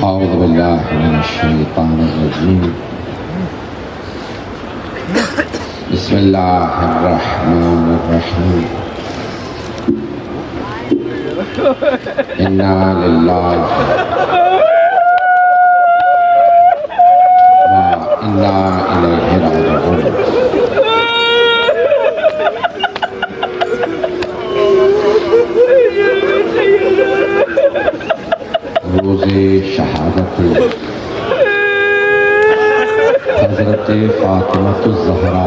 اعوذ باللہ من الشیطان الرجیم بسم اللہ الرحمن الرحیم انا للہ و انا الیہ راجعون۔ روز شہادت حضرت فاطمہ الزہرا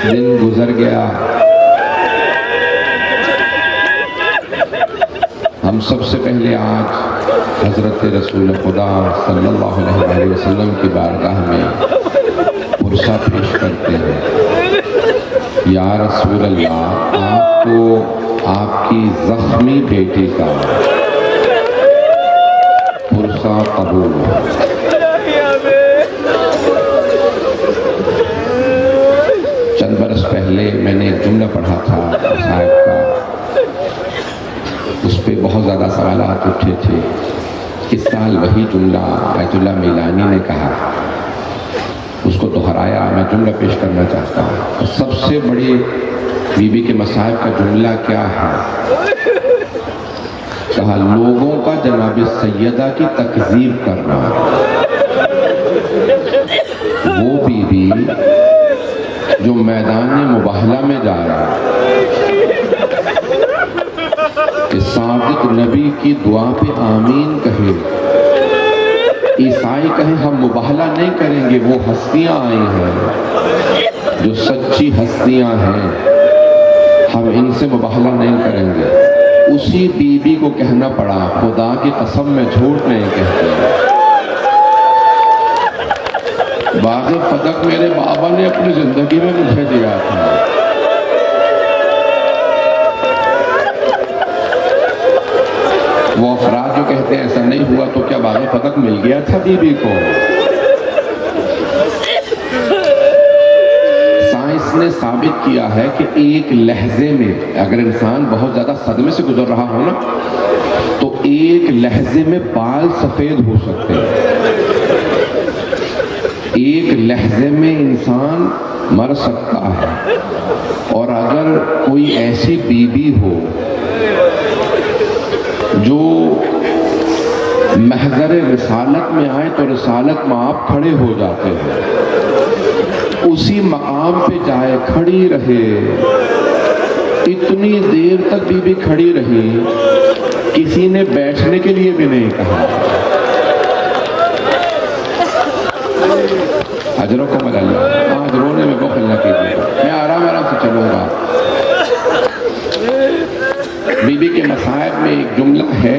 دن گزر گیا، ہم سب سے پہلے آج حضرت رسول خدا صلی اللہ علیہ وسلم کی بارگاہ میں پرسہ پیش کرتے ہیں۔ یا رسول اللہ، آپ کو آپ کی زخمی بیٹی کا پرسہ قبول ہو۔ چند برس پہلے میں نے ایک جملہ پڑھا تھا صاحب کا، اس پہ بہت زیادہ سوالات اٹھے تھے۔ اس سال وہی جملہ آیت اللہ میلانی نے کہا، اس کو دہرایا، میں جملہ پیش کرنا چاہتا ہوں۔ سب سے بڑی بی بی کے مصائب کا جملہ کیا ہے؟ کہا لوگوں کا جناب سیدہ کی تکذیب کرنا۔ وہ بی بی جو میدان مباہلہ میں جا رہا کہ صادق نبی کی دعا پہ آمین کہے، عیسائی کہیں ہم مباہلہ نہیں کریں گے، وہ ہستیاں آئی ہیں جو سچی ہستیاں ہیں، ہم ان سے مباہلہ نہیں کریں گے۔ اسی بی بی کو کہنا پڑا خدا کی قسم میں جھوٹ نہیں کہتے۔ باغ فتح میرے بابا نے اپنی زندگی میں مجھے دیا تھا۔ وہ افراد جو کہتے ہیں ایسا نہیں ہوا تو کیا باغ فتح مل گیا تھا بی بی کو؟ سائنس نے ثابت کیا ہے کہ ایک لہجے میں اگر انسان بہت زیادہ صدمے سے گزر رہا ہو نا تو ایک لہجے میں بال سفید ہو سکتے ہیں۔ ایک لہجے میں انسان مر سکتا ہے، اور اگر کوئی ایسی بی بی ہو جو محضر رسالت میں آئے تو رسالت میں آپ کھڑے ہو جاتے ہیں، اسی مقام پہ جائے کھڑی رہے، اتنی دیر تک بی بی کھڑی رہی، کسی نے بیٹھنے کے لیے بھی نہیں کہا۔ اجرکم اللہ، آج رونے میں بخل نہ کیجیے، میں آرام سے چلوں گا۔ بی بی کے مصائب میں ایک جملہ ہے،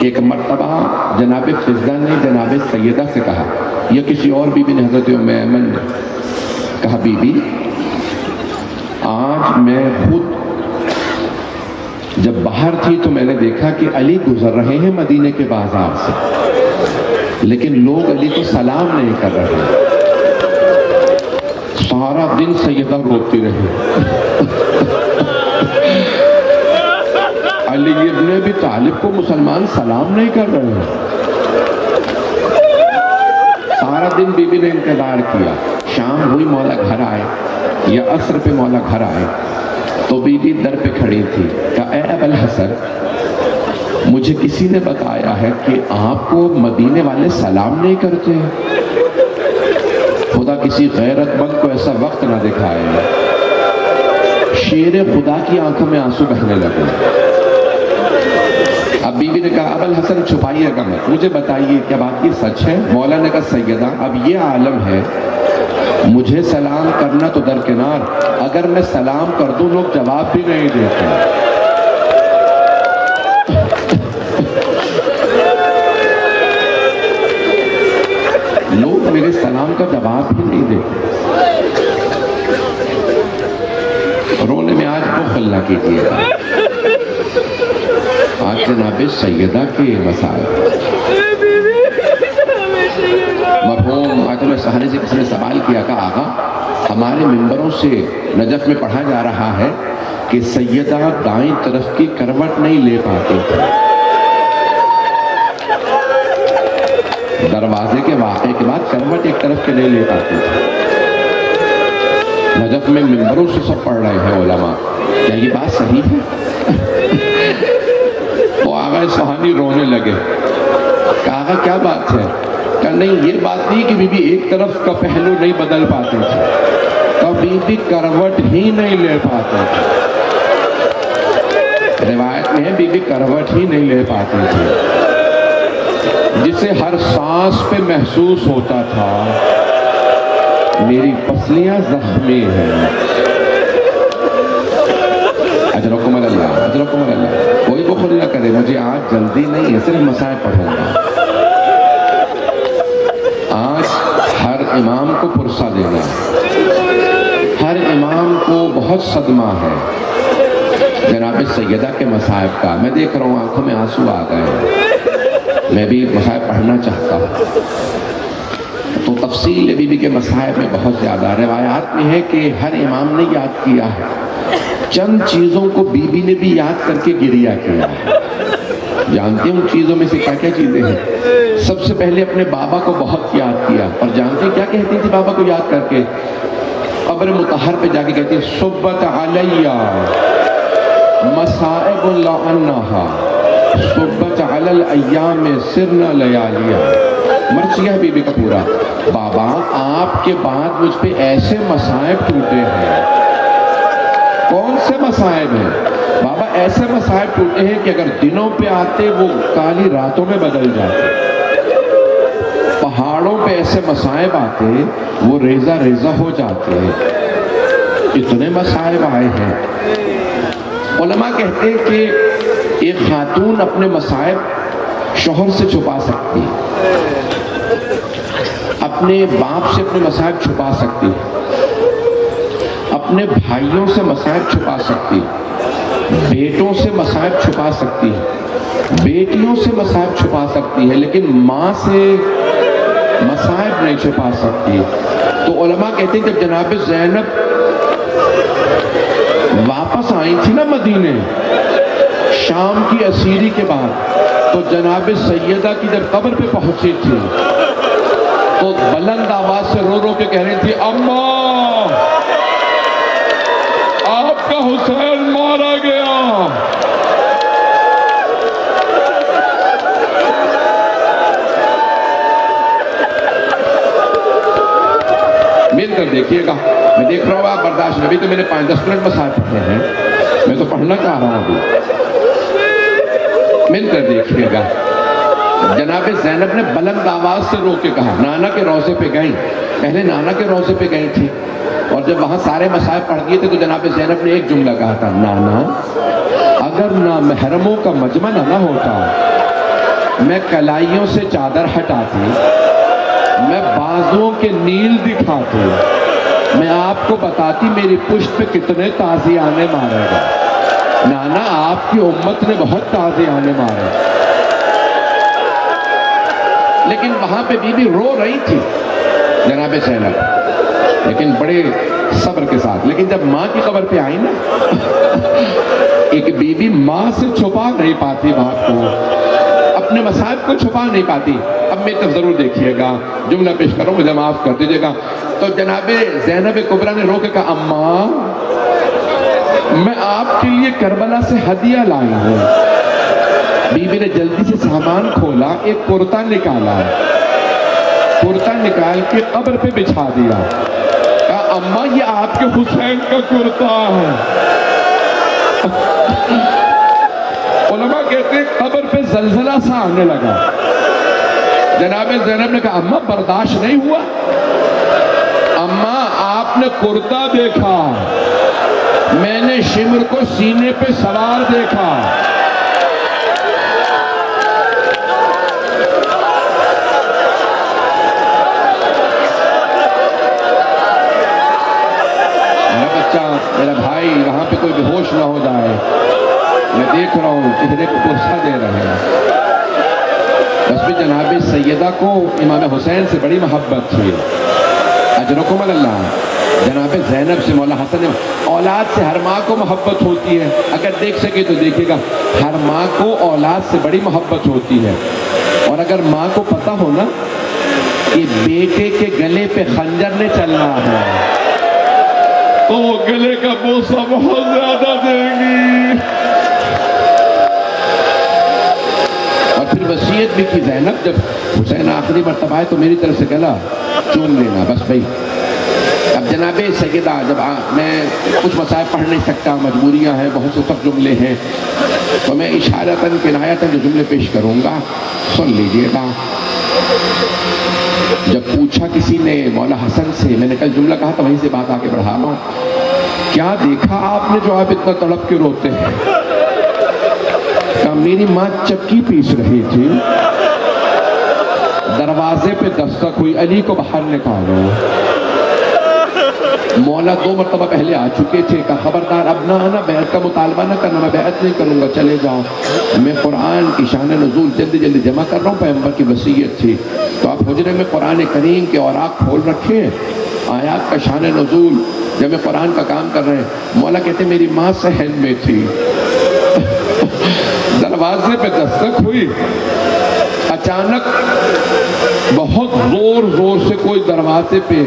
ایک مرتبہ جناب فضہ نے جناب سیدہ سے کہا، یا کسی اور بی بی نے حضرت ام ایمن نے کہا، بی بی آج میں خود جب باہر تھی تو میں نے دیکھا کہ علی گزر رہے ہیں مدینے کے بازار سے، لیکن لوگ علی کو سلام نہیں کر رہے۔ سارا دن سیدہ روتی رہی، علی ابن ابی طالب کو مسلمان سلام نہیں کر رہے ہیں۔ سارا دن بی بی نے انتظار کیا، شام ہوئی مولا گھر آئے یا عصر پہ مولا گھر آئے تو بی بی در پہ کھڑی تھی، کہا اے ابو الحسن، مجھے کسی نے بتایا ہے کہ آپ کو مدینے والے سلام نہیں کرتے ہیں، خدا کسی غیرت مند کو ایسا وقت نہ دکھائے۔ شیر خدا کی آنکھوں میں آنسو بہنے لگے۔ اب بی بی نے کہا ابو الحسن چھپائیے گا مت، مجھے بتائیے کیا بات یہ سچ ہے؟ مولا نے کہا سیدہ اب یہ عالم ہے، مجھے سلام کرنا تو درکنار، اگر میں سلام کر دوں لوگ جواب بھی نہیں دیتے۔ لوگ میرے سلام کا جواب بھی نہیں دیتے۔ رونے میں آج بخل نہ کیجیے، آج جناب سیدہ کے مسائل۔ مرحوم آیت اللہ سہانی سے کسی نے سوال کیا کہ آقا ہمارے ممبروں سے نجف میں پڑھا جا رہا ہے کہ سیدہ دائیں طرف کی کروٹ نہیں لے پاتی تھی. دروازے کے واقعے کے بعد کروٹ ایک طرف کے نہیں لے پاتی تھی. نجف میں منبروں سے سب پڑھ رہے ہیں علماء، کیا یہ بات صحیح ہے؟ تو آغا اصفہانی رونے لگے. کہا کیا بات ہے؟ کہ نہیں، یہ بات نہیں کہ بی بی ایک طرف کا پہلو نہیں بدل پاتی تھی، کبھی بھی کروٹ ہی نہیں لے پاتے تھے. روایت میں ہے بی بی کروٹ ہی نہیں لے پاتی تھی، جسے ہر سانس پہ محسوس ہوتا تھا میری پسلیاں زخمی ہیں. اجرکم اللہ، اجرکم اللہ. کوئی بخل نہ کرے، مجھے آج جلدی نہیں ہے، صرف مسائل پڑھوں گا. آج ہر امام کو پرسہ دینا ہے، ہر امام کو بہت صدمہ ہے جناب سیدہ کے مصائب کا. میں دیکھ رہا ہوں آنکھوں میں آنسو آ گئے ہیں، میں بھی مصائب پڑھنا چاہتا ہوں. تو تفصیل بی بی کے مصائب میں بہت زیادہ. روایات میں ہے کہ ہر امام نے یاد کیا ہے، چند چیزوں کو بی بی نے بھی یاد کر کے گریہ کیا ہے. جانتے ہیں ان چیزوں میں سے کیا کیا چیزیں ہیں؟ سب سے پہلے اپنے بابا کو بہت یاد کیا. اور جانتے ہیں کیا کہتی تھی بابا کو یاد کر کے؟ قبر مطہر پہ جا کے کہتی ہیں صبت علیہ مصائب لعنہا صبت علی الایام سرنا لیالیا. مرثیہ بی بی کا پورا. بابا آپ کے بعد مجھ پہ ایسے مصائب ٹوٹے ہیں. کون سے مصائب ہیں بابا؟ ایسے مصائب ٹوٹے ہیں کہ اگر دنوں پہ آتے وہ کالی راتوں میں بدل جاتے. پہاڑوں پہ ایسے مصائب آتے وہ ریزہ ریزہ ہو جاتے. اتنے مصائب آئے ہیں. علماء کہتے ہیں کہ ایک خاتون اپنے مصائب شوہر سے چھپا سکتی، اپنے باپ سے اپنے مصائب چھپا سکتی، اپنے بھائیوں سے مصائب چھپا سکتی، بیٹوں سے مصائب چھپا سکتی، بیٹیوں سے مصائب چھپا سکتی ہے، لیکن ماں سے مصائب نہیں چھپا سکتی. تو علماء کہتے ہیں جب جناب زینب واپس آئی تھی نا مدینے شام کی اسیری کے بعد، تو جناب سیدہ کی جب قبر پہ پہنچی تھی تو بلند آواز سے رو رو کے کہہ رہی تھی اماں آپ کا حسین مارا گیا. مل کر دیکھیے گا. میں دیکھ رہا ہوں آپ برداشت. ابھی تو میں نے 5-10 منٹ مسائل پڑھے ہیں، میں تو پڑھنا چاہ رہا ہوں. ابھی مل کر دیکھیے گا. جناب زینب نے بلند آواز سے رو کے کہا. نانا کے روضے پہ گئیں، پہلے نانا کے روضے پہ گئی تھی، اور جب وہاں سارے مصائب پڑھ دیے تھے تو جناب زینب نے ایک جملہ کہا تھا، نانا اگر نامحرموں کا مجمع نہ ہوتا، میں کلائیوں سے چادر ہٹاتی، میں بازوؤں کے نیل دکھاتی، میں آپ کو بتاتی میری پشت پہ کتنے تازیانے مارے گا. نانا آپ کی امت نے بہت تازیانے مارے. لیکن وہاں پہ بی بی رو رہی تھی جناب زینب، لیکن بڑے صبر کے ساتھ. لیکن جب ماں کی قبر پہ آئی نا ایک بی بی ماں سے چھپا نہیں پاتی بات کو، اپنے مصائب کو چھپا نہیں پاتی. اب میری طرف ضرور دیکھیے گا، جملہ پیش کروں مجھے معاف کر دیجیے گا. تو جناب زینب کبریٰ نے رو کے کہا اماں میں آپ کے لیے کربلا سے ہدیہ لائی ہوں. بی بی نے جلدی سے سامان کھولا، ایک کرتا نکالا، کرتا نکال کے قبر پہ بچھا دیا. کہا اماں یہ آپ کے حسین کا کرتا ہے. علماء کہتے ہیں قبر پہ زلزلہ سا آنے لگا. جناب زینب نے کہا اماں برداشت نہیں ہوا. اماں آپ نے کرتا دیکھا، میں نے شمر کو سینے پہ سوار دیکھا. میرا بچہ، میرا بھائی وہاں پہ کوئی بے ہوش نہ ہو جائے. میں دیکھ رہا ہوں ادھر کو پرسہ دے رہے ہیں. بس بھی جناب سیدہ کو امام حسین سے بڑی محبت تھی. اجرکم اللہ. جناب زینب سے مولا حسن نے، اولاد سے ہر ماں کو محبت ہوتی ہے، اگر دیکھ سکے تو دیکھے گا، ہر ماں کو اولاد سے بڑی محبت ہوتی ہے. اور اگر ماں کو پتہ ہو نا کہ بیٹے کے گلے پہ خنجر نے چلنا ہے تو وہ گلے کا بوسہ بہت زیادہ دے گی. اور پھر وصیت بھی کی زینب، جب حسین آخری مرتبہ آئے تو میری طرف سے گلا چوم لینا بس بھائی. اب جناب سیدہ، جب میں کچھ مسائل پڑھ نہیں سکتا، مجبوریاں ہیں، بہت سے سب جملے ہیں، تو میں اشارتاً کنایتاً جو جملے پیش کروں گا سن لیجئے گا. جب پوچھا کسی نے مولا حسن سے، میں نے کل جملہ کہا تھا وہیں سے بات آگے بڑھا رہا ہوں، کیا دیکھا آپ نے جو آپ اتنا تڑپ کے روتے ہیں؟ کہا میری ماں چکی پیس رہی تھی، دروازے پہ دستک ہوئی، علی کو باہر نکالو. مولا 2 مرتبہ پہلے آ چکے تھے، کہا خبردار اب نہ آنا، بیعت کا مطالبہ نہ کرنا، میں بیعت نہیں کروں گا، چلے جاؤ. میں قرآن کی شان نزول جلدی جلدی جمع کر رہا ہوں، پیغمبر کی وصیت تھی. تو آپ حجرے میں قرآن کریم کے اوراق کھول رکھے، آیات کا شان نزول، جب میں قرآن کا کام کر رہے ہیں. مولا کہتے میری ماں صحن میں تھی، دروازے پہ دستک ہوئی، اچانک بہت زور زور سے کوئی دروازے پہ،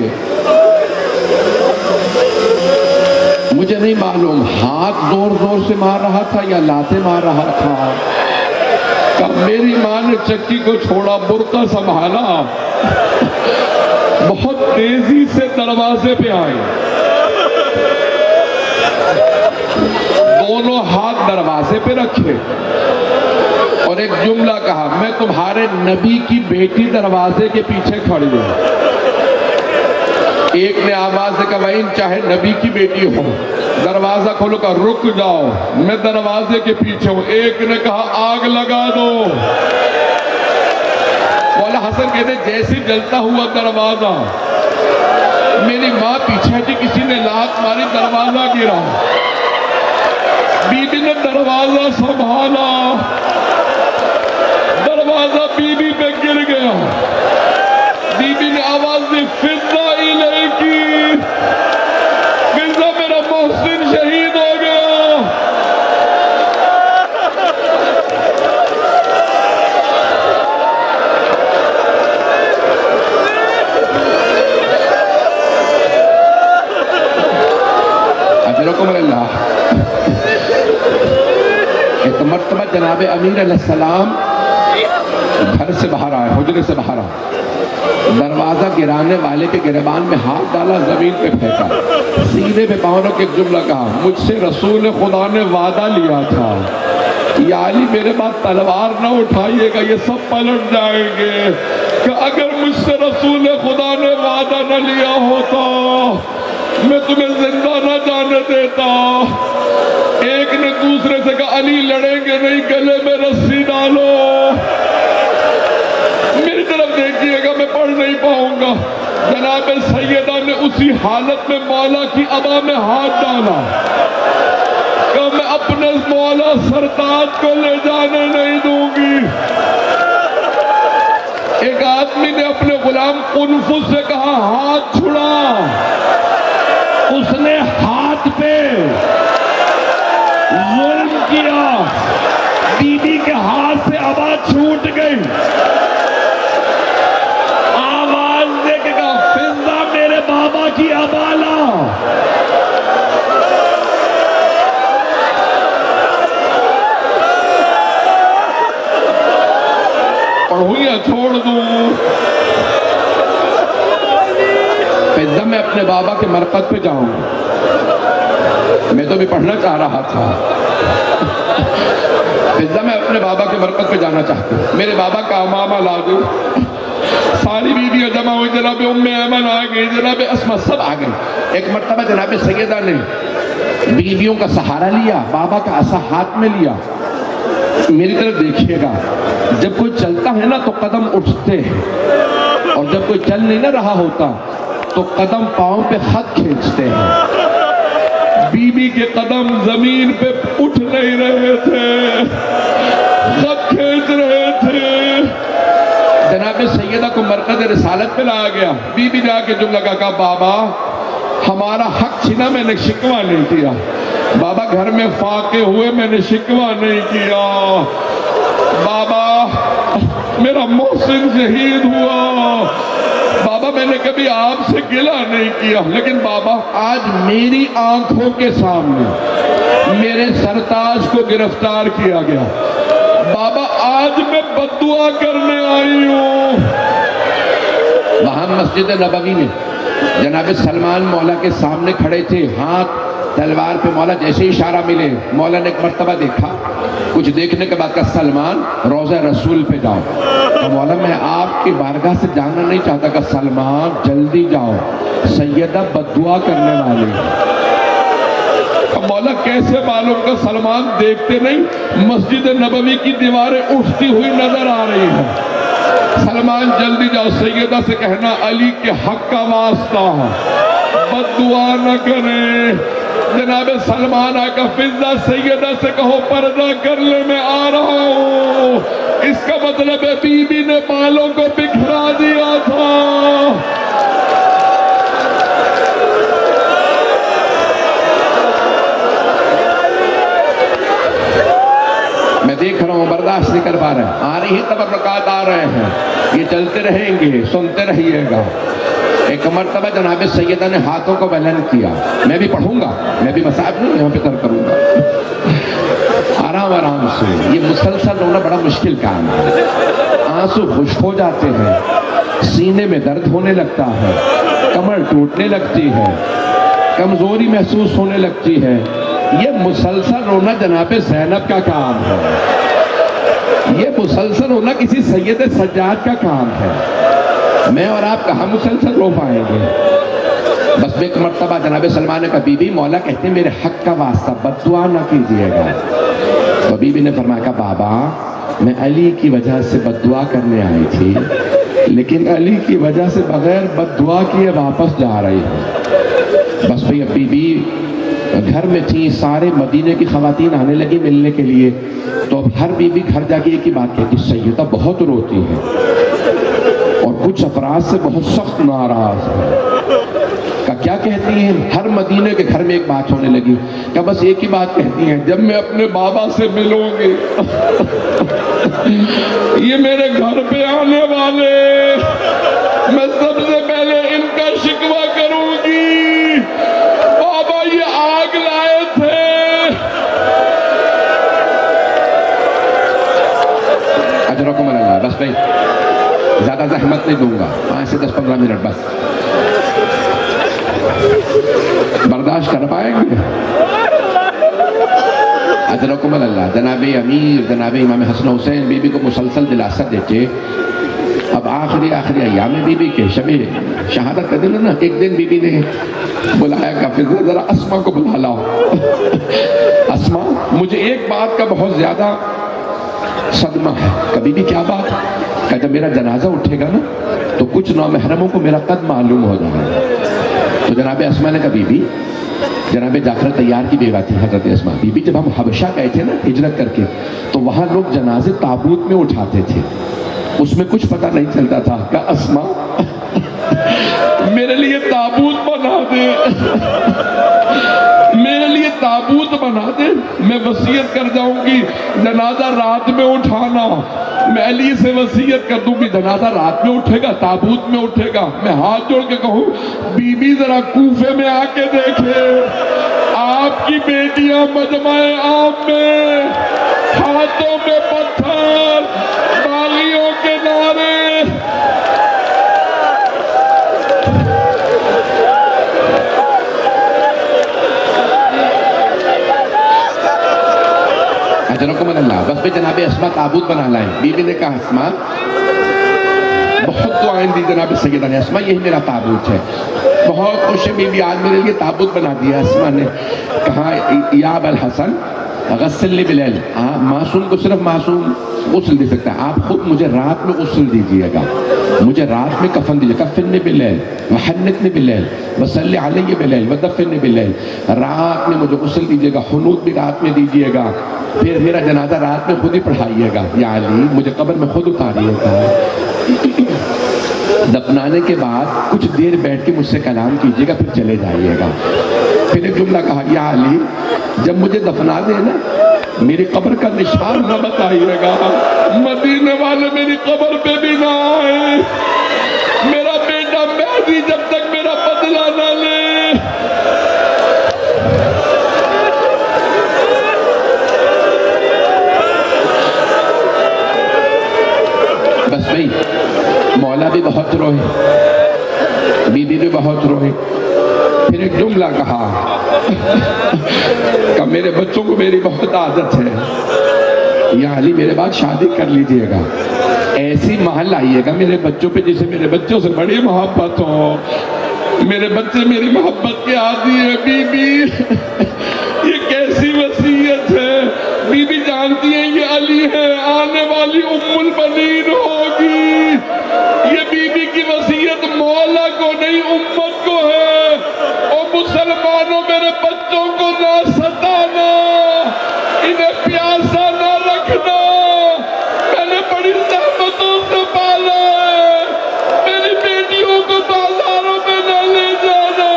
مجھے نہیں معلوم ہاتھ زور زور سے مار رہا تھا یا لاتیں مار رہا تھا. کب میری ماں نے چکی کو چھوڑا، برقع سنبھالا، بہت تیزی سے دروازے پہ آئے، دونوں ہاتھ دروازے پہ رکھے اور ایک جملہ کہا، میں تمہارے نبی کی بیٹی دروازے کے پیچھے کھڑی ہوں. ایک نے آواز سے کہا بھائی چاہے نبی کی بیٹی ہو، دروازہ کھولو، کہا رک جاؤ میں دروازے کے پیچھے ہوں. ایک نے کہا آگ لگا دو. مولا حسن کہتے جیسے جلتا ہوا دروازہ، میری ماں پیچھے تھی، کسی نے لات ماری، دروازہ گرا، بی بی نے دروازہ سنبھالا، دروازہ بی بی پہ گر گیا. بی بی نے آواز دی فضہ الیکی، فضہ میرا محسن شہید ہو گیا. اجرکم اللہ. ایک مرتبہ جناب امیر علیہ السلام گھر سے باہر آئے، حجرے سے باہر آئے، دروازہ گرانے والے کے گریبان میں ہاتھ ڈالا، زمین پہ پھینکا، سینے پہ پاؤں رکھ کے ایک جملہ کہا، مجھ سے رسول خدا نے وعدہ لیا تھا یا علی میرے بعد تلوار نہ اٹھائیے گا، یہ سب پلٹ جائیں گے. کہ اگر مجھ سے رسول خدا نے وعدہ نہ لیا ہوتا میں تمہیں زندہ نہ جانے دیتا. ایک نے دوسرے سے کہا علی لڑیں گے نہیں، گلے میں رسی ڈالو. میری طرف دیکھیے گا، میں پڑھ نہیں پاؤں گا. جناب سیدہ نے اسی حالت میں مولا کی ابا میں ہاتھ ڈالا کہ میں اپنے مولا سرتاج کو لے جانے نہیں دوں گی. ایک آدمی نے اپنے غلام قنفذ سے کہا ہاتھ چھڑا، اس نے ہاتھ پہ ظلم کیا، بی بی کے ہاتھ سے ابا چھوٹ گئی. آواز دے کے کہا فضہ میرے بابا کی ابا لا. پڑھوں یا چھوڑ دوں؟ فضہ میں اپنے بابا کے مرقد پہ جاؤں. میں تو بھی پڑھنا چاہ رہا تھا. فضہ میں اپنے بابا کے مرقد پہ جانا چاہتا ہوں. میرے بابا کا امامہ لا دوں. ساری بیویاں جمع ہوئی، جناب ام ایمن آ گئی، جناب اسما سب آ گئی. ایک مرتبہ جناب سیدہ نے بیویوں کا سہارا لیا، بابا کا عصا ہاتھ میں لیا. میری طرف دیکھیے گا، جب کوئی چلتا ہے نا تو قدم اٹھتے ہیں، اور جب کوئی چل نہیں نہ رہا ہوتا تو قدم پاؤں پہ خط کھینچتے ہیں. بی بی کے قدم زمین پہ اٹھ نہیں رہے تھے، خط کھینچ رہے تھے. جناب سیدہ کو مرقد مجھے رسالت پہ لایا گیا. بی بی جا کے جملہ کہا بابا ہمارا حق چھینا, میں نے شکوہ نہیں کیا. بابا گھر میں فاقے ہوئے, میں نے شکوہ نہیں کیا. بابا میرا محسن شہید ہوا. بابا میں نے کبھی آپ سے گلہ نہیں کیا, لیکن بابا آج میری آنکھوں کے سامنے میرے سرتاج کو گرفتار کیا گیا. بابا آج میں بددعا کرنے آئی ہوں. وہاں مسجد نبوی میں جناب سلمان مولا کے سامنے کھڑے تھے, ہاتھ تلوار پہ. مولا جیسے اشارہ ملے, مولا نے ایک مرتبہ دیکھا, کچھ دیکھنے کے بعد کہا سلمان روضہ رسول پہ جاؤ. تو مولا میں آپ کی بارگاہ سے جانا نہیں چاہتا. کہ سلمان جلدی جاؤ, سیدہ بددعا کرنے والی. مولا کیسے معلوم؟ کہ سلمان دیکھتے نہیں, مسجد نبوی کی دیواریں اٹھتی ہوئی نظر آ رہی ہیں. سلمان جلدی جاؤ, سیدہ سے کہنا علی کے حق کا واسطہ بددعا نہ کرے. جناب سلمان آقا فضہ سیدہ سے کہو پردہ کر لے, میں آ رہا ہوں. اس کا مطلب ہے بی بی نے بالوں کو بکھرا دیا تھا. میں دیکھ رہا ہوں برداشت نہیں کر پا رہے ہیں. آ رہی ہیں تبرکات, آ رہے ہیں, یہ چلتے رہیں گے, سنتے رہیے گا. ایک مرتبہ جناب سیدہ نے ہاتھوں کو بلند کیا. میں بھی پڑھوں گا, میں بھی مصاحب نہیں یہاں پہ تر کروں گا. آرام آرام سے. یہ مسلسل رونا بڑا مشکل کام ہے. آنسو خشک ہو جاتے ہیں, سینے میں درد ہونے لگتا ہے, کمر ٹوٹنے لگتی ہے, کمزوری محسوس ہونے لگتی ہے. یہ مسلسل رونا جناب زینب کا کام ہے. یہ مسلسل رونا کسی سید سجاد کا کام ہے. میں اور آپ کہاں مسلسل رو پائیں گے. بس ایک مرتبہ جناب سلمان نے کہا بی بی مولا کہتے ہیں میرے حق کا واسطہ بددعا نہ کیجیے گا. تو بی بی نے فرمایا کہ بابا میں علی کی وجہ سے بددعا کرنے آئی تھی, لیکن علی کی وجہ سے بغیر بددعا کیے واپس جا رہی ہوں. بس بھئی اب بی بی گھر میں تھی, سارے مدینے کی خواتین آنے لگی ملنے کے لیے. تو اب ہر بی بی گھر جا کے ایک ہی بات کہتی, سیدہ بہت روتی ہے اور کچھ افراد سے بہت سخت ناراض ہے. کہ کیا کہتی ہیں؟ ہر مدینے کے گھر میں ایک بات ہونے لگی کہ بس ایک ہی بات کہتی ہیں, جب میں اپنے بابا سے ملوں گی یہ میرے گھر پہ آنے والے, میں سب سے پہلے ان کا شکوہ کروں گی. بابا یہ آگ لائے تھے. اجرکم اللہ. بس بھائی زیادہ زحمت نہیں دوں گا, 5 سے 10-15 منٹ بس برداشت کر پائیں گے. اجرکم اللہ. جناب امیر جناب امام حسن حسین بی بی کو مسلسل دلاسا دیتے. اب آخری ایام بی بی کے شب شہادت کا دن ہے نا, ایک دن بی بی نے بلایا کہ فضل ذرا اسما کو بلا لاؤ. اسما مجھے ایک بات کا بہت زیادہ صدمہ ہے. کبھی بھی کیا بات؟ کہ جب میرا جنازہ اٹھے گا نا تو کچھ نامحرموں کو میرا قد معلوم ہو جائے گا. تو جناب اسما نے کہا بی بی, جناب جعفر طیار کی بیوہ تھی حضرت اسما بی بی, جب ہم حبشہ گئے تھے نا ہجرت کر کے, تو وہاں لوگ جنازے تابوت میں اٹھاتے تھے, اس میں کچھ پتہ نہیں چلتا تھا. کہ اسما میرے لیے تابوت بنا دے, میرے لیے تابوت بنا دے, میں وصیت کر جاؤں گی جنازہ رات میں اٹھانا. میں علی سے وصیت کر دوں گی جنازہ رات میں اٹھے گا, تابوت میں اٹھے گا. میں ہاتھ جوڑ کے کہوں بی بی ذرا کوفے میں آ کے دیکھے, آپ کی بیٹیاں مجمع عام میں, ہاتھوں میں پتھر, باغیوں کے نعرے. اجرکم اللہ. بس بھی جناب اسما تابوت بنا لائیں. بی بی نے کہا اسما بہت دعائیں دی جناب سیدہ نے, اسما یہی میرا تابوت ہے. بہت خوش ہے بی بی, آج میرے لیے تابوت بنا دیا. اسما نے کہا یا ابا الحسن غسل لی بلیل. معصوم کو صرف معصوم غسل دے سکتا ہے, آپ خود مجھے رات میں غسل دیجئے گا, مجھے رات میں کفن دیجئے. کفن بلیل وحنتنی بلیل وصلی علیہ بلیل ودفنی بلیل. رات میں مجھے غسل دیجئے گا, حنوط بھی رات میں دیجئے گا, پھر میرا جنازہ رات میں خود ہی پڑھائیے گا. یا علی مجھے قبر میں خود اتاریے گا. دفنانے کے بعد کچھ دیر بیٹھ کے مجھ سے کلام کیجیے گا، پھر چلے جائیے گا۔ پھر ایک جملہ کہا، یا علی جب مجھے دفنا دے نا میری قبر کا نشان نہ بتائیے گا، مدینے والے میری قبر پہ بھی نہ آئے، میرا بیٹا مہدی جب تک میرا بدلہ نہ لے۔ بس بھائی مولا بھی بہت روئے، بی بی بھی بہت روئے۔ پھر ایک جملہ کہا کہ میرے بچوں کو میری بہت عادت ہے، یا علی میرے بعد شادی کر لیجئے گا، ایسی محل لائیے گا میرے بچوں پہ جسے میرے بچوں سے بڑی محبت ہو، میرے بچے میری محبت کے عادی ہیں۔ بی بی یہ کیسی وصیت ہے؟ بی بی جانتی ہیں یہ علی ہے، آنے والی ام البنین ہوگی۔ یہ بی بی کی وصیت مولا کو نہیں امت کو ہے۔ اور مسلمانوں میرے بچوں کو نہ ستانا، انہیں پیاسا نہ رکھنا، میں نے بڑی زحمتوں سے پالا ہے، میری بیٹیوں کو بازاروں میں نہ لے جانا۔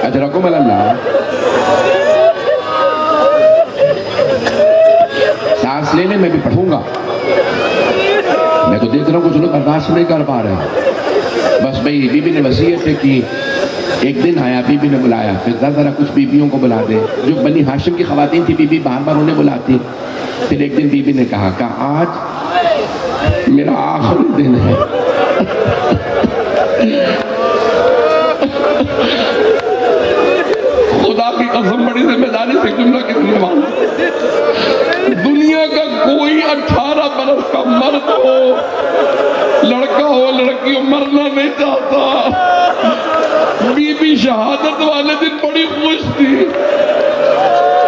اجرکم اللہ۔ سانس لینے میں بھی پڑھوں گا، میں تو دیکھ رہا ہوں کچھ لوگ برداشت نہیں کر پا رہے ہیں۔ بس بھئی بی بی نے وصیت ہے کہ ایک دن آیا، بی بی نے بلایا، پھر ذرا کچھ بیویوں کو بلا دے، جو بنی ہاشم کی خواتین تھی بی بی بار بار انہیں بلاتی۔ پھر ایک دن بی بی نے کہا کہ آج میرا آخری دن ہے، خدا کی قسم بڑی ذمہ داری سے جملہ کہنے والا، دنیا کا کوئی 18 برس کا مرد ہو، لڑکا ہو لڑکی ہو، مرنا نہیں چاہتا۔ بی بی شہادت والے دن بڑی خوش تھی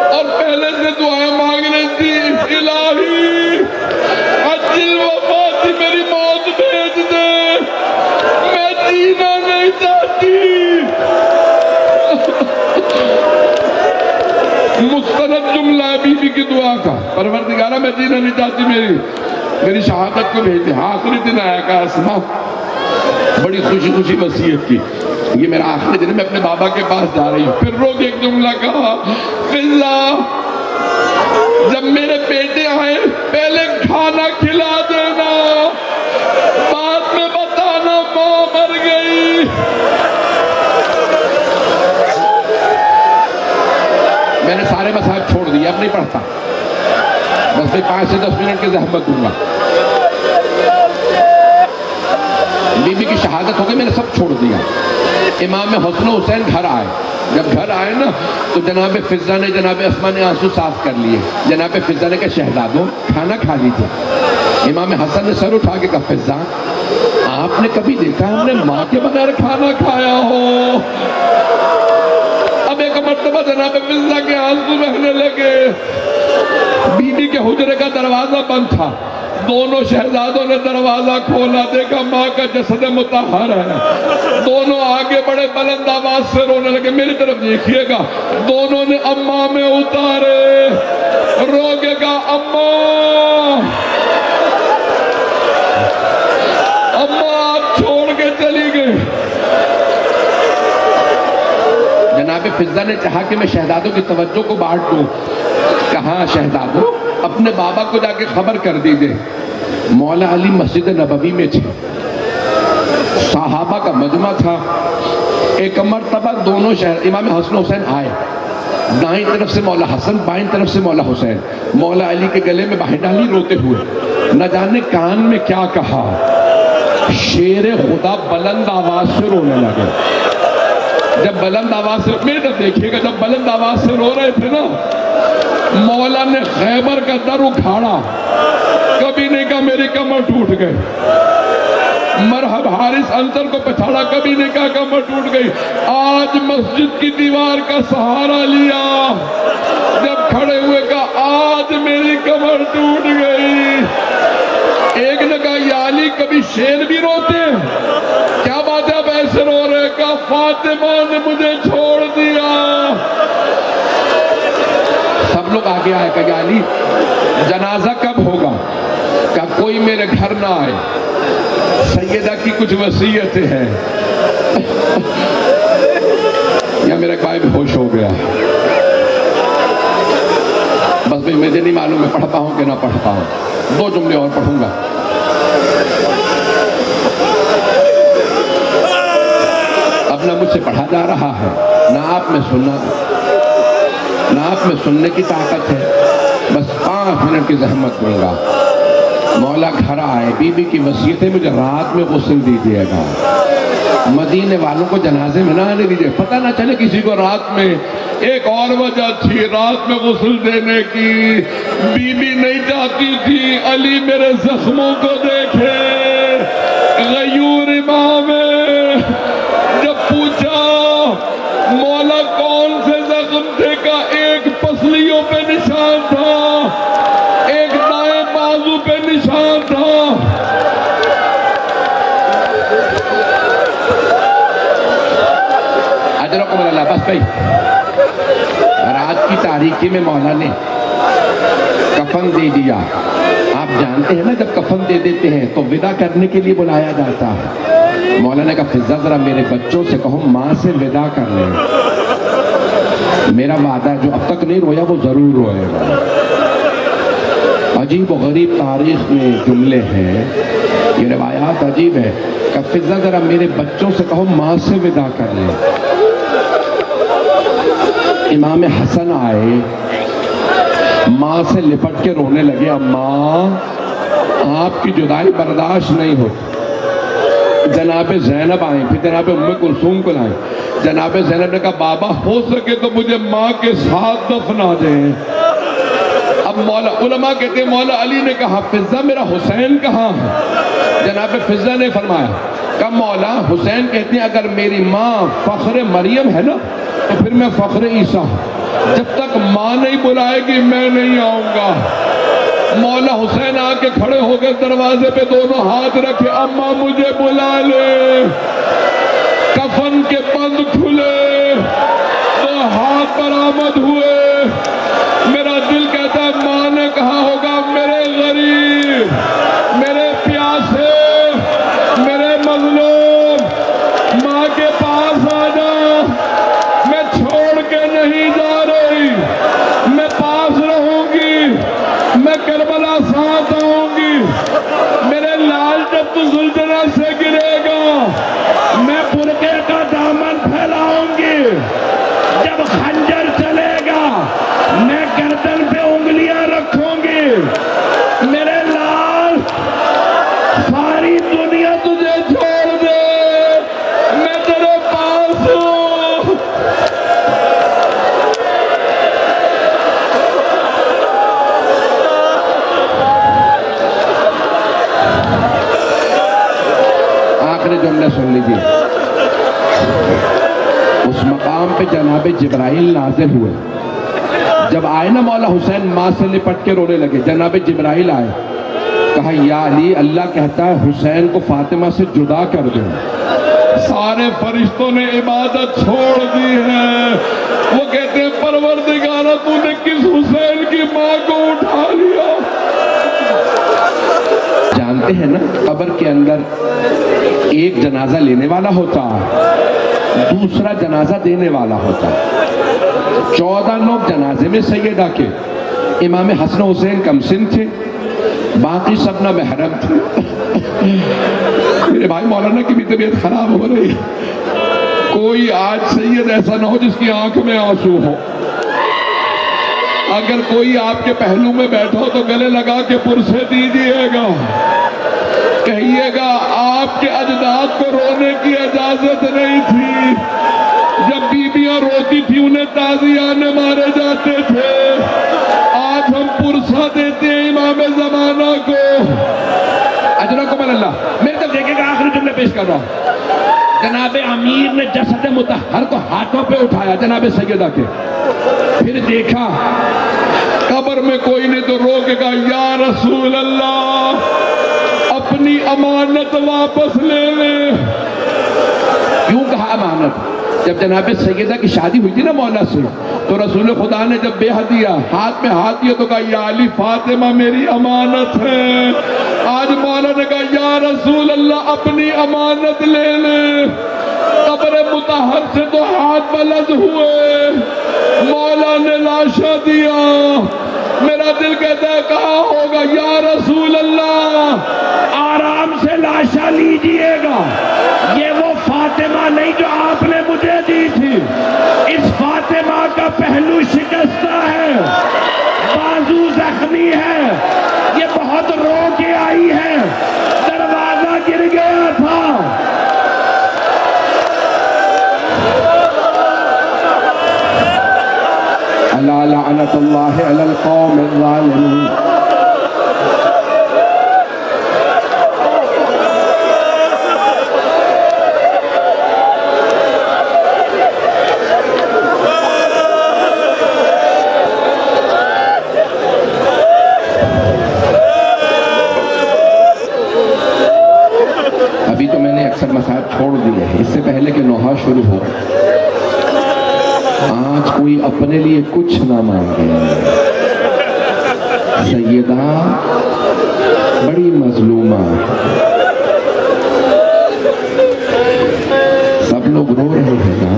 اور پہلے سے دعائیں مانگ رہی تھی، الہی عجل وفاتی، میری موت بھیج دے، میں جینا نہیں چاہتی۔ مستند جملہ ہے بی بی کی دعا کا، پروردگارہ میں جینا نہیں چاہتی، میری شہادت کو بھیج دے۔ آخری دن آیا کہ اسما بڑی خوشی خوشی وصیت کی، یہ میرا آخری دن ہے، میں اپنے بابا کے پاس جا رہی ہوں۔ پھر رو کے ایک جملہ کہا، فضا جب میرے بیٹے آئے پہلے کھانا کھلا دینا، بعد میں بتانا ماں مر گئی۔ میں نے سارے مسائل چھوڑ دیے، اب نہیں پڑھتا، بس میں 5 سے 10 منٹ کی زحمت دوں گا۔ بی بی کی شہادت ہو گئی، میں نے سب چھوڑ دیا۔ امام حسن و حسین گھر آئے، جب گھر آئے نا تو جناب فضہ نے جناب اسما نے آنسو صاف کر لیے۔ جناب فضہ نے کہا شہزادوں کھانا کھا لیجیے۔ امام حسن نے سر اٹھا کے کہا فضہ آپ نے کبھی دیکھا ہم نے ماں کے بغیر کھانا کھایا ہو؟ اب ایک مرتبہ جناب فضہ کے آنسو بہنے لگے۔ بی بی کے حجرے کا دروازہ بند تھا، دونوں شہزادوں نے دروازہ کھولا، دیکھا ماں کا جسد مطہر ہے۔ دونوں آگے بڑے بلند آواز سے رونے لگے، میری طرف دیکھیے گا۔ دونوں نے اماں میں اتارے، رو کے کہا اماں آپ چھوڑ کے چلی گئی۔ جناب فضہ نے چاہا کہ میں شہزادوں کی توجہ کو بانٹ دوں، کہا شہزادوں اپنے بابا کو جا کے خبر کر دیجئے مولا علی مسجد نبوی میں تھے، صحابہ کا مجمع تھا۔ ایک مرتبہ دونوں امام حسن حسین آئے، دائیں طرف سے مولا حسن، بائیں طرف سے مولا حسین، مولا علی کے گلے میں باہیں ڈالی روتے ہوئے، نہ جانے کان میں کیا کہا، شیر خدا بلند آواز سے رونے لگے۔ جب بلند آواز سے، میرے طرف دیکھیے گا، جب بلند آواز سے رو رہے تھے نا، مولا نے خیبر کا در اکھاڑا، کبھی نہیں کہا میری کمر ٹوٹ گئی، مرحب حارث انصر کو پچھاڑا، کبھی نہیں کہا کمر ٹوٹ گئی۔ آج مسجد کی دیوار کا سہارا لیا، جب کھڑے ہوئے کہا آج میری کمر ٹوٹ گئی۔ ایک نے کہا یا علی کبھی شیر بھی روتے ہیں؟ کیا بات ہے آپ ایسے رو رہے؟ کہا فاطمہ نے مجھے چھوڑ دیا۔ سب لوگ آگے آئے کہ علی جنازہ کب ہوگا؟ کہ کوئی میرے گھر نہ آئے، سیدہ کی کچھ وصیتیں ہیں۔ یا میرا بھائی بھی ہوش ہو گیا۔ بس بھئی مجھے نہیں معلوم میں پڑھ پاؤں کہ نہ پڑھ پاؤں، 2 جملے اور پڑھوں گا۔ اب نہ مجھ سے پڑھا جا رہا ہے، نہ آپ میں سننا، نہ آپ میں سننے کی طاقت ہے۔ بس 5 منٹ کی زحمت دوں گا۔ مولا گھر آئے، بی بی کی وصیت ہے مجھے رات میں غسل دیجیے گا، مدینے والوں کو جنازے میں نہ آنے دیجیے، پتہ نہ چلے کسی کو رات میں۔ ایک اور وجہ تھی رات میں غسل دینے کی، بی بی نہیں چاہتی تھی علی میرے زخموں کو دیکھے۔ غیور امام جب پوچھا مولا کون سے زخم تھے، کا ایک پسلیوں پہ نشان تھا، ایک دائیں بازو پہ نشان تھا۔ اجرکم اللہ۔ بس بھائی رات کی تاریکی میں مولا نے کفن دے دیا۔ آپ جانتے ہیں نا جب کفن دے دیتے ہیں تو ودا کرنے کے لیے بلایا جاتا ہے۔ مولا نے کہا فضہ ذرا میرے بچوں سے کہو ماں سے ودا کر لیں، میرا وعدہ ہے جو اب تک نہیں رویا وہ ضرور روئے گا۔ عجیب و غریب تاریخ میں جملے ہیں، یہ روایات عجیب ہے کہ فضہ ذرا میرے بچوں سے کہو ماں سے ودا کر لیں۔ امام حسن آئے، ماں سے لپٹ کے رونے لگے، اماں آپ کی جدائی برداشت نہیں ہوتی۔ جناب زینب آئیں، پھر جناب ام کلثوم کو لائیں۔ جناب زینب نے کہا بابا ہو سکے تو مجھے ماں کے ساتھ دفنا دیں۔ اب مولا علماء کہتے ہیں مولا علی نے کہا فضہ میرا حسین کہاں ہے؟ جناب فضہ نے فرمایا کہ مولا حسین کہتے ہیں اگر میری ماں فخر مریم ہے نا تو پھر میں فخر عیسیٰ ہوں، جب تک ماں نہیں بلائے گی میں نہیں آؤں گا۔ مولا حسین آ کے کھڑے ہو گئے دروازے پہ، دونوں ہاتھ رکھے، اماں مجھے بلا لے۔ کفن کے بند کھلے، 2 ہاتھ برآمد ہوئے۔ میرا دل کہتا ہے ماں نے کہا ہوگا میرے غریب، میرے پیاسے، میرے مظلوم، ماں کے پاس آ جا، میں چھوڑ کے نہیں جا رہی، میں پاس رہوں گی، میں کربلا ساتھ آؤں گی۔ میرے لال جب تو سلطنت سے گرے گا میں برقعے کا دامن پھیلاؤں گی، جب خنجر چلے گا میں گردن پہ انگلیاں رکھوں گی۔ میرے لال ساری دنیا تجھے چھوڑ دے میں تیرے پاس ہوں۔ آخری جملہ سن لیجیے۔ اس مقام پہ جناب جبرائیل نازل ہوئے، جب آئے نا مولا حسین ماں سے لپٹ کے رونے لگے، جناب جبرائیل آئے، کہا یا علی اللہ کہتا ہے حسین کو فاطمہ سے جدا کر دو۔ سارے فرشتوں نے عبادت چھوڑ دی ہے، وہ کہتے ہیں پروردگارہ تو نے کس حسین کی ماں کو اٹھا لیا۔ جانتے ہیں نا قبر کے اندر ایک جنازہ لینے والا ہوتا ہے، دوسرا جنازہ دینے والا ہوتا ہے۔ 14 لوگ جنازے میں سیدہ کے، امام حسن حسین کم سن تھے، باقی سب نہ محرم تھے۔ میرے بھائی مولانا کی بھی طبیعت خراب ہو رہی، کوئی آج سید ایسا نہ ہو جس کی آنکھ میں آنسو ہو۔ اگر کوئی آپ کے پہلو میں بیٹھا ہو تو گلے لگا کے پرسے دیجیے گا، کہیے گا آپ کے اجداد کو رونے کی اجازت نہیں تھی، جب بیویاں روتی تھی انہیں تازیانے مارے جاتے تھے، آج ہم پرسہ دیتے ہیں امام زمانہ کو۔ اجرکم اللہ۔ میرے طرف دیکھے گا آخری جملے پیش کر رہا ہوں۔ جناب امیر نے جسد مطہر کو ہاتھوں پہ اٹھایا جناب سیدہ کے، پھر دیکھا قبر میں کوئی نہیں تو رو کے کہا یا رسول اللہ اپنی امانت واپس لے لے۔ کیوں کہا امانت. جب جناب سیدہ کی شادی ہوئی تھی نا مولا سے تو رسول خدا نے جب بیعت دیا ہاتھ میں ہاتھ دیا تو کہا یا علی فاطمہ میری امانت ہے. آج مولا نے کہا یا رسول اللہ اپنی امانت لے لے. قبر مطہر سے تو ہاتھ بلند ہوئے, مولا نے لاشا دیا. میرا دل کہتا ہے کہاں ہوگا یا رسول اللہ, آرام سے لاشا لیجئے گا. یہ وہ فاطمہ نہیں جو آپ نے مجھے دی تھی. اس فاطمہ کا پہلو شکستہ ہے, بازو زخمی ہے, یہ بہت رو کے آئی ہے, دروازہ گر گیا تھا. الا لعنت اللہ علی القوم الظالمین. ابھی تو میں نے اکثر مسائل چھوڑ دیے ہیں, اس سے پہلے کہ نوحہ شروع ہو. آج کوئی اپنے لیے کچھ نہ مانگے. سیدہ بڑی مظلومہ, سب لوگ رو رہے ہیں نا.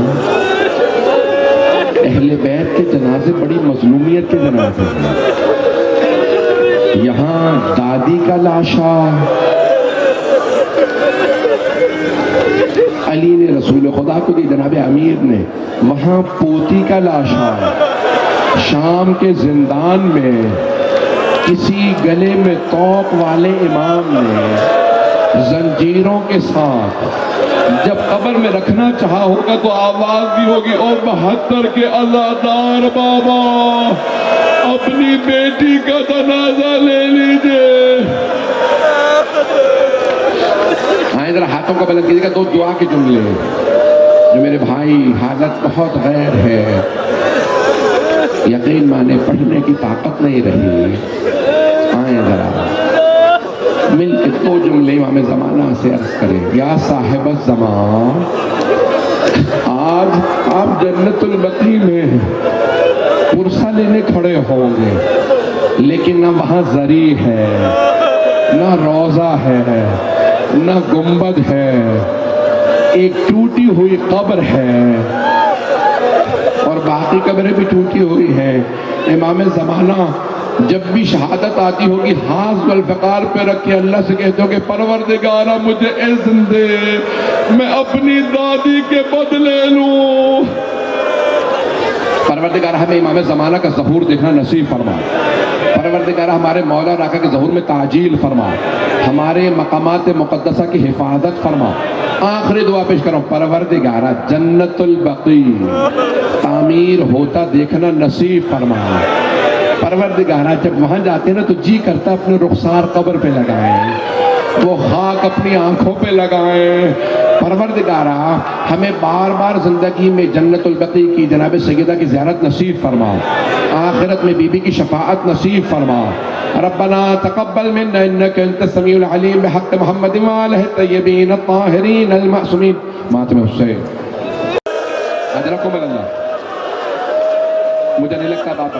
اہل بیت کے جنازے بڑی مظلومیت کے جنازے ہیں. یہاں دادی کا لاشا, علی نے رسول خدا کو دی, جناب امیر نے. وہاں پوتی کا لاشا, شام کے زندان میں کسی گلے میں توق والے امام نے زنجیروں کے ساتھ جب قبر میں رکھنا چاہا ہوگا تو آواز بھی ہوگی اور 72 کے عزادار بابا اپنی بیٹی کا جنازہ لے لیجئے. آئیں ذرا ہاتھوں کو بلند کیجیے گا. 2 دعا کے جملے جو میرے بھائی, حالت بہت غیر ہے, یقین مانے پڑھنے کی طاقت نہیں رہی. آئیں ذرا مل کے 2 جملے امام زمانہ سے عرض کریں. یا صاحب الزمان, آج آپ جنت البقیع میں پرسہ لینے کھڑے ہوں گے, لیکن نہ وہاں زری ہے, نہ روضہ ہے, نہ گنبد ہے, ایک ٹوٹی ہوئی قبر ہے اور باقی قبریں بھی ٹوٹی ہوئی ہیں. امام زمانہ جب بھی شہادت آتی ہوگی ہاتھ والفقار پہ رکھ کے اللہ سے کہتے ہو کہ پروردگارہ مجھے اذن دے, میں اپنی دادی کے بدلے لوں. پروردگارہ ہمیں امام زمانہ کا ظہور دیکھنا نصیب فرما. پروردگارہ ہمارے مولا آقا کے ظہور میں تعجیل فرما. ہمارے مقامات مقدسہ کی حفاظت فرما. آخری دعا پیش کرو, پروردگارہ جنت البقیع تعمیر ہوتا دیکھنا نصیب فرما. پروردگارہ جب وہاں جاتے ہیں نا تو جی کرتا اپنے رخسار قبر پہ لگائیں, وہ خاک اپنی آنکھوں پہ لگائیں. پروردگارہ ہمیں بار بار زندگی میں جنت البقیع کی جناب سیدہ کی زیارت نصیب فرما. آخرت میں بی بی کی شفاعت نصیب فرما. ربنا تقبل منا انك انت السميع العليم بحق محمد وآله الطيبين الطاهرين المعصومين. ماتم حسین اجرکم اللہ. مجھے نہیں لگتا بات